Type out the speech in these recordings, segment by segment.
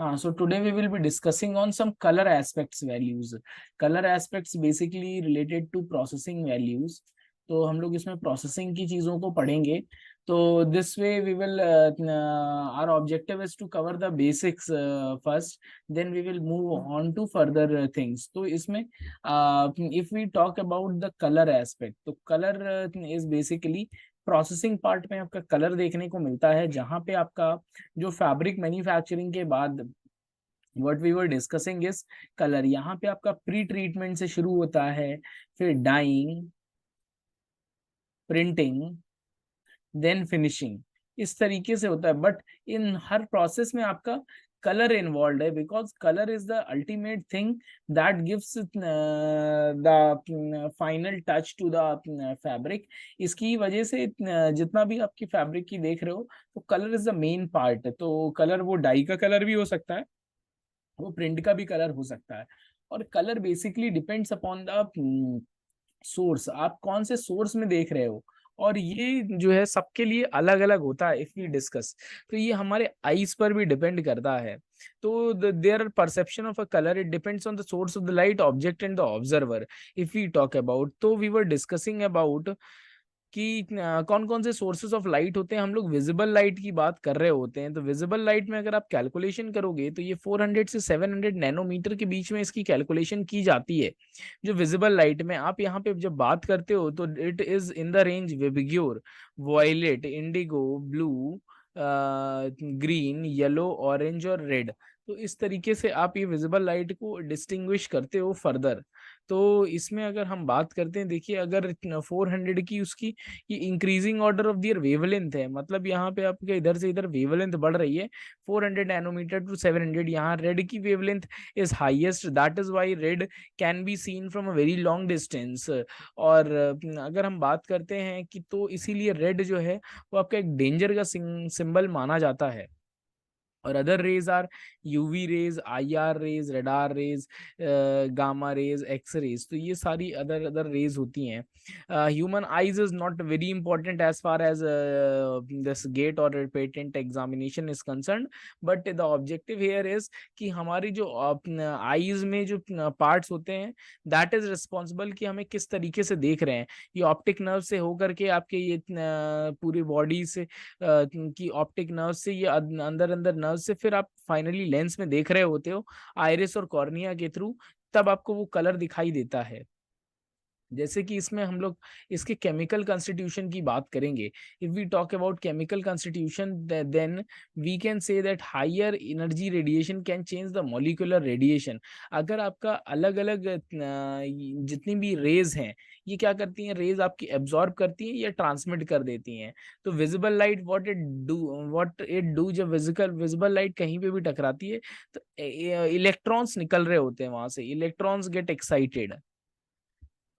So today we will be discussing on some color aspects values. Color aspects basically related to processing values. तो हम लोग इसमें processing की चीजों को पढ़ेंगे. तो this way we will our objective is to cover the basics first, then we will move on to further things. तो इसमें if we talk about the colour aspect, तो colour is basically processing part में आपका colour देखने को मिलता है, जहाँ पे आपका जो फैब्रिक मैन्युफैक्चरिंग के बाद what we were discussing is colour. यहाँ पे आपका प्री ट्रीटमेंट से शुरू होता है, फिर डाइंग, प्रिंटिंग, देन फिनिशिंग. इस तरीके से होता है. बट इन हर प्रोसेस में आपका कलर इन्वॉल्व है, because colour is the ultimate thing that gives the final touch to the fabric. इसकी वजह से जितना भी आपकी फैब्रिक की देख रहे हो, तो colour is the main part. तो कलर वो डाई का कलर भी हो सकता है, वो प्रिंट का भी कलर हो सकता है. और colour basically depends upon the source, आप कौन से सोर्स में देख रहे हो. और ये जो है सबके लिए अलग अलग होता है. इफ वी डिस्कस, तो ये हमारे आईज पर भी डिपेंड करता है. तो their perception of a colour, it depends on the source of the light, object and the observer. If we talk about, तो वी वर डिस्कसिंग अबाउट कि कौन कौन से सोर्सेस ऑफ लाइट होते हैं. हम लोग विजिबल लाइट की बात कर रहे होते हैं. तो विजिबल लाइट में अगर आप कैलकुलेशन करोगे, तो ये 400 से 700 नैनोमीटर के बीच में इसकी कैलकुलेशन की जाती है. जो विजिबल लाइट में आप यहाँ पे जब बात करते हो, तो it is in the range VIBGYOR, violet, indigo, blue, green, yellow, orange और रेड. तो इस तरीके से आप ये विजिबल लाइट को डिस्टिंग्विश करते हो फर्दर. तो इसमें अगर हम बात करते हैं, देखिए अगर 400 की उसकी ये increasing order of their wavelength है, मतलब यहाँ पे आपके इधर से इधर वेवलेंथ बढ़ रही है 400 नैनोमीटर टू 700. यहाँ रेड की wavelength is highest, that is why red can be seen from a very long distance. और अगर हम बात करते हैं कि, तो इसीलिए रेड जो है वो आपका एक डेंजर का सिंबल माना जाता है. और other rays are UV rays, IR rays, radar rays, gamma rays, X rays. तो ये सारी अदर अदर रेज होती हैं. Human eyes is not very important as far as this GATE और patent examination is concern. But the objective here is कि हमारी जो eyes में जो पार्ट्स होते हैं, दैट इज रिस्पॉन्सिबल कि हमें किस तरीके से देख रहे हैं. ये ऑप्टिक नर्व से होकर के आपके ये पूरी बॉडी से की ऑप्टिक नर्व से, ये अंदर अंदर नर्व से, फिर आप फाइनली लेंस में देख रहे होते हो आइरिस और कॉर्निया के थ्रू, तब आपको वो कलर दिखाई देता है. जैसे कि इसमें हम लोग इसके केमिकल कॉन्स्टिट्यूशन की बात करेंगे. If we talk about chemical constitution, then we can say that higher energy radiation can change the molecular radiation. अगर आपका अलग अलग जितनी भी रेज हैं, ये क्या करती हैं, रेज आपकी एब्जॉर्ब करती हैं या ट्रांसमिट कर देती हैं. तो visible light what it do, जब विजिबल लाइट कहीं पे भी टकराती है, तो इलेक्ट्रॉन्स निकल रहे होते हैं वहां से, इलेक्ट्रॉन्स गेट एक्साइटेड.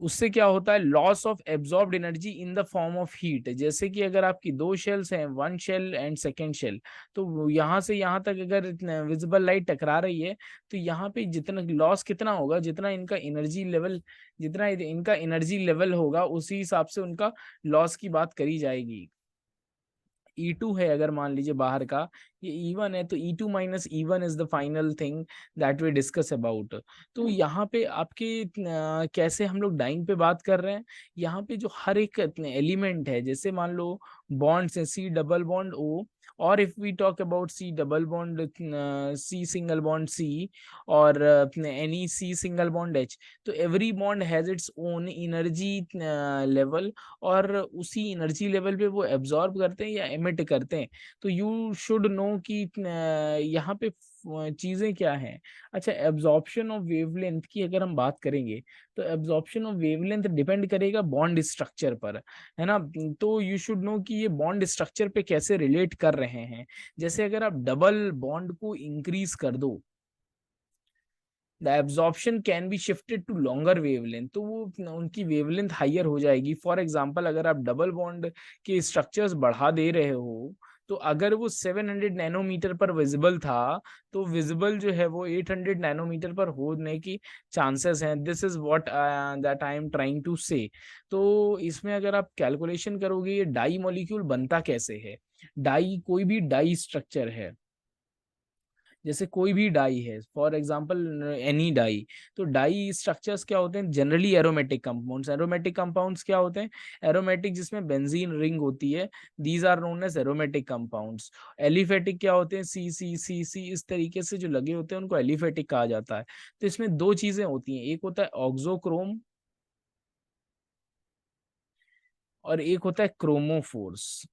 उससे क्या होता है, loss of absorbed energy in the form of heat. जैसे कि अगर आपकी दो शेल्स हैं, one shell and second shell, तो यहाँ से यहाँ तक अगर विजिबल लाइट टकरा रही है, तो यहाँ पे जितना लॉस कितना होगा, जितना इनका एनर्जी लेवल होगा, उसी हिसाब से उनका लॉस की बात करी जाएगी. E2 है अगर मान लीजिए बाहर का, ये E1 है, तो E2 minus E1 is the final thing that we discuss about. तो यहाँ पे आपके कैसे हम लोग डाइंग पे बात कर रहे हैं, यहाँ पे जो हर एक एलिमेंट है, जैसे मान लो बॉन्ड्स है, C डबल बॉन्ड O, और if we talk about C double bond, C single bond C, और NeC सिंगल बॉन्ड H. तो every bond has its own energy level, और उसी एनर्जी लेवल पे वो एब्जॉर्ब करते हैं या एमिट करते हैं. तो यू शुड नो कि यहाँ पे चीजें क्या हैं. अच्छा, एब्जॉर्प्शन ऑफ वेवलेंथ की अगर हम बात करेंगे, तो एब्जॉर्प्शन ऑफ वेवलेंथ डिपेंड करेगा बॉन्ड स्ट्रक्चर पर, है ना. तो यू शुड नो कि ये बॉन्ड स्ट्रक्चर पे कैसे रिलेट कर रहे हैं. जैसे अगर आप डबल बॉन्ड को इंक्रीज कर दो, the absorption can be shifted to longer wavelength, तो वो उनकी वेवलेंथ हाइयर हो जाएगी. फॉर एग्जांपल, अगर आप डबल बॉन्ड के स्ट्रक्चर्स बढ़ा दे रहे हो, तो अगर वो 700 नैनोमीटर पर विजिबल था, तो विजिबल जो है वो 800 नैनोमीटर पर होने की चांसेस हैं. This is what that I am trying to say. तो इसमें अगर आप कैलकुलेशन करोगे, ये डाई मॉलिक्यूल बनता कैसे है. डाई, कोई भी डाई स्ट्रक्चर है, जैसे कोई भी डाई है, फॉर एग्जांपल एनी डाई, तो डाई स्ट्रक्चर्स क्या होते हैं, generally aromatic compounds. Aromatic compounds क्या होते हैं, एरोमेटिक जिसमें बेंजीन रिंग होती है, these are known as aromatic compounds. Aliphatic क्या होते हैं, सी सी सी सी इस तरीके से जो लगे होते हैं उनको एलिफेटिक कहा जाता है। तो इसमें दो चीजें होती हैं, एक होता है ऑक्सोक्रोम और एक होता है क्रोमोफोर्स।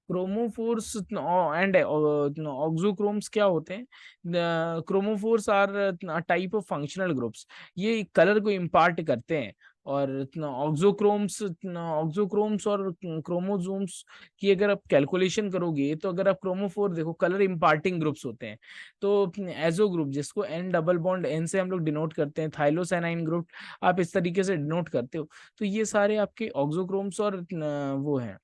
क्रोमोफोर्स एंड ऑक्सोक्रोम्स क्या होते हैं, chromophores are type of functional groups, ये कलर को इम्पार्ट करते हैं। और ऑक्सोक्रोम्स और क्रोमोसोम्स की अगर आप कैलकुलेशन करोगे, तो अगर आप क्रोमोफोर देखो, कलर इम्पार्टिंग ग्रुप्स होते हैं। तो एजो ग्रुप जिसको एन डबल बॉन्ड एन से हम लोग डिनोट करते हैं, थाइलोसाइनाइन ग्रुप आप इस तरीके से डिनोट करते हो। तो ये सारे आपके ऑक्सोक्रोम्स और वो हैं,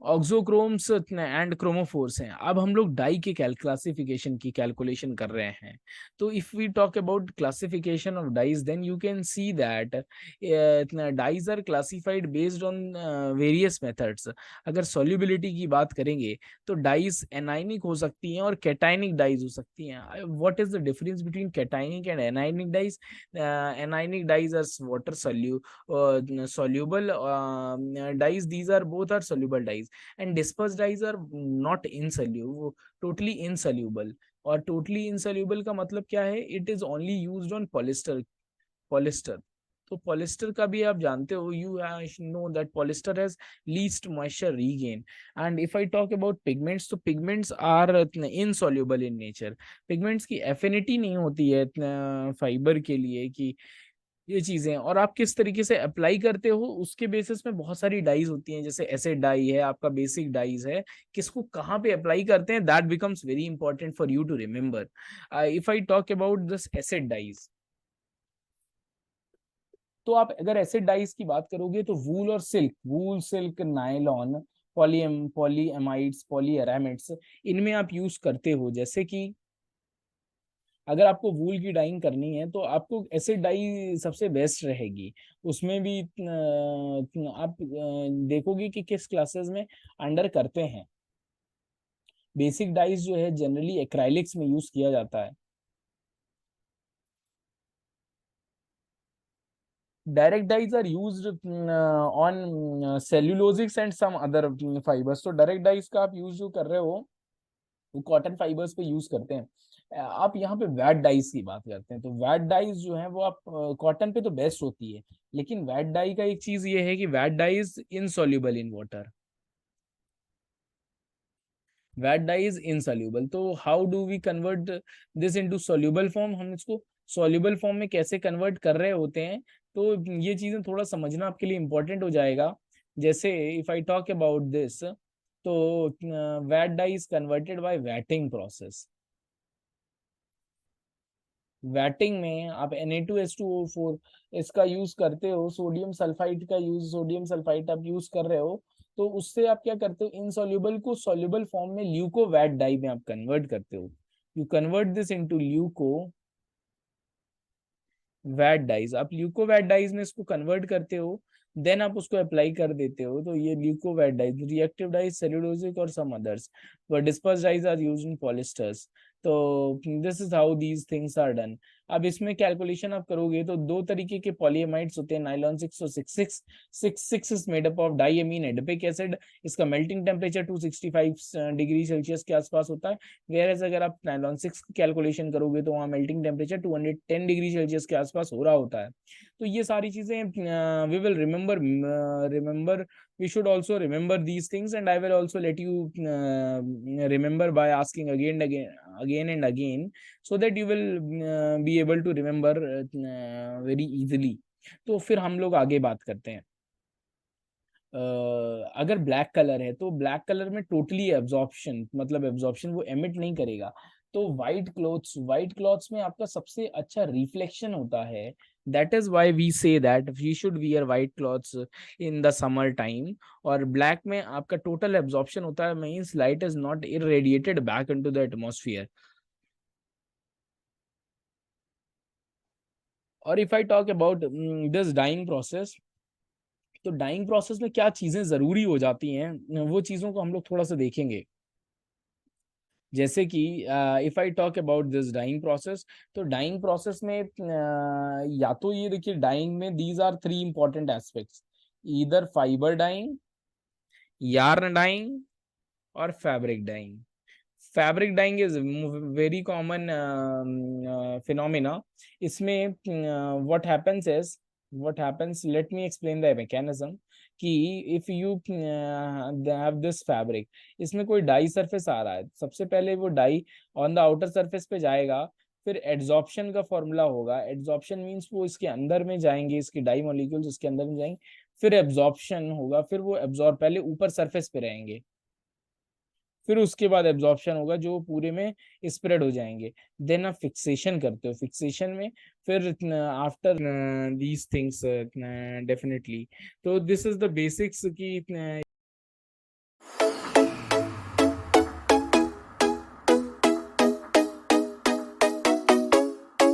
ऑक्सोक्रोम्स एंड क्रोमोफोर्स हैं। अब हम लोग डाई के क्लासिफिकेशन की कैलकुलेशन कर रहे हैं। तो if we talk about classification of dyes, then you can see that dyes are classified based on various methods. अगर सॉल्युबिलिटी की बात करेंगे, तो डाइज एनाइनिक हो सकती हैं और कैटाइनिक डाइज हो सकती हैं। What is the difference between cationic and anionic dyes? Anionic dyes are water soluble dyes, these are both are soluble dyes, and dispersed dyes are not insoluble, totally insoluble। और totally insoluble का मतलब क्या है, it is only used on polyester. तो polyester का भी आप जानते हो, you know that polyester has least moisture regain. And if I talk about pigments, तो pigments are insoluble in nature. Pigments की एफिनिटी नहीं होती है फाइबर के लिए कि ये चीजें, और आप किस तरीके से अप्लाई करते हो उसके बेसिस में बहुत सारी डाइज होती हैं। जैसे एसिड डाई है, आपका बेसिक डाइज है, किसको कहाँ पे अप्लाई करते हैं, that becomes very important for you to remember. If I talk about this acid dyes, तो आप अगर एसिड डाइज की बात करोगे, तो वूल सिल्क नायलॉन, पॉलीएमाइड्स, पॉलीएरामिड्स, इनमें आप यूज करते हो। जैसे कि अगर आपको वूल की डाइंग करनी है, तो आपको एसिड डाई सबसे बेस्ट रहेगी। उसमें भी आप देखोगे कि किस क्लासेस में अंडर करते हैं। बेसिक डाइज जो है जनरली एक्राइलिक्स में यूज किया जाता है। Direct dyes are used on cellulosics and some other fibres. तो डायरेक्ट डाइज का आप यूज जो कर रहे हो, वो कॉटन फाइबर्स पे यूज करते हैं। आप यहाँ पे वैट डाइज की बात करते हैं, तो वैट डाइज जो है वो आप कॉटन पे तो बेस्ट होती है, लेकिन वैट डाई का एक चीज ये है कि vat dye is insoluble in water. Vat dye is insoluble, तो how do we convert this into soluble form? हम इसको सॉल्युबल फॉर्म में कैसे कन्वर्ट कर रहे होते हैं, तो ये चीजें थोड़ा समझना आपके लिए इंपॉर्टेंट हो जाएगा। जैसे if I talk about this, तो vat dye is converted by vatting process. Vatting में आप Na2H2O4 इसका यूज करते हो, सोडियम सल्फाइड आप यूज कर रहे हो, तो उससे आप क्या करते हो, इनसॉल्युबल को सॉल्युबल फॉर्म में ल्यूको वैट डाई में आप कन्वर्ट करते हो। You convert this into leuco vat dyes. आप ल्यूको वैट डाइज में इसको कन्वर्ट करते हो, देन आप उसको अप्लाई कर देते हो, तो ये leuco vat dyes, reactive dyes cellulosic और some others, but disperse dyes are used in polyesters. तो this is how these things are done. अब इसमें कैलकुलेशन आप करोगे, तो दो तरीके के पॉलीएमाइड्स होते हैं, नाइलॉन 6 और 6 is made up of diamine adipic acid. इसका मेल्टिंग टेम्परेचर 265 डिग्री सेल्सियस के आसपास होता है। वेयर एज अगर आप नाइलॉन 6 की कैलकुलेशन करोगे, तो वहाँ मेल्टिंग टेम्परेचर 210 डिग्री सेल्सियस के आसपास हो रहा होता है। तो ये सारी चीजें we will remember we should also remember these things, and I will also let you remember by asking again and again, so that you will be able to remember very easily। तो फिर हम लोग आगे बात करते हैं। अगर black colour है, तो ब्लैक कलर में टोटली एब्जॉर्प्शन, मतलब एब्जॉर्प्शन वो एमिट नहीं करेगा। तो व्हाइट क्लॉथ्स में आपका सबसे अच्छा रिफ्लेक्शन होता है। That is why we say that we should wear white clothes in the summer time. और ब्लैक में आपका टोटल एब्जॉर्प्शन होता है, means light is not irradiated back into the atmosphere. और if I talk about this dyeing process, तो dyeing process में क्या चीजें जरूरी हो जाती हैं, वो चीजों को हम लोग थोड़ा सा देखेंगे। जैसे कि if I talk about this dyeing process, तो डाइंग प्रोसेस में या तो ये देखिए, डाइंग में these are three important aspects, either fibre dyeing, yarn dyeing, और fabric dyeing. Fabric dyeing is very common phenomena. इसमें what happens, let me explain the mechanism, कि if you have this fabric, इसमें कोई die surface आ रहा है, सबसे पहले वो dye on the outer surface पे जाएगा, फिर एड्सॉर्प्शन का फॉर्मूला होगा। एड्सॉर्प्शन मींस वो इसके अंदर में जाएंगे, इसके डाई मॉलिक्यूल्स इसके अंदर में जाएंगे, फिर एब्जॉर्प्शन होगा, फिर वो एब्जॉर्ब, पहले ऊपर सरफेस पे रहेंगे, फिर उसके बाद एब्जॉर्प्शन होगा जो पूरे में स्प्रेड हो जाएंगे। देन आप फिक्सेशन करते हो, फिक्सेशन में फिर आफ्टर दीज थिंग्स डेफिनेटली। तो दिस इज द बेसिक्स की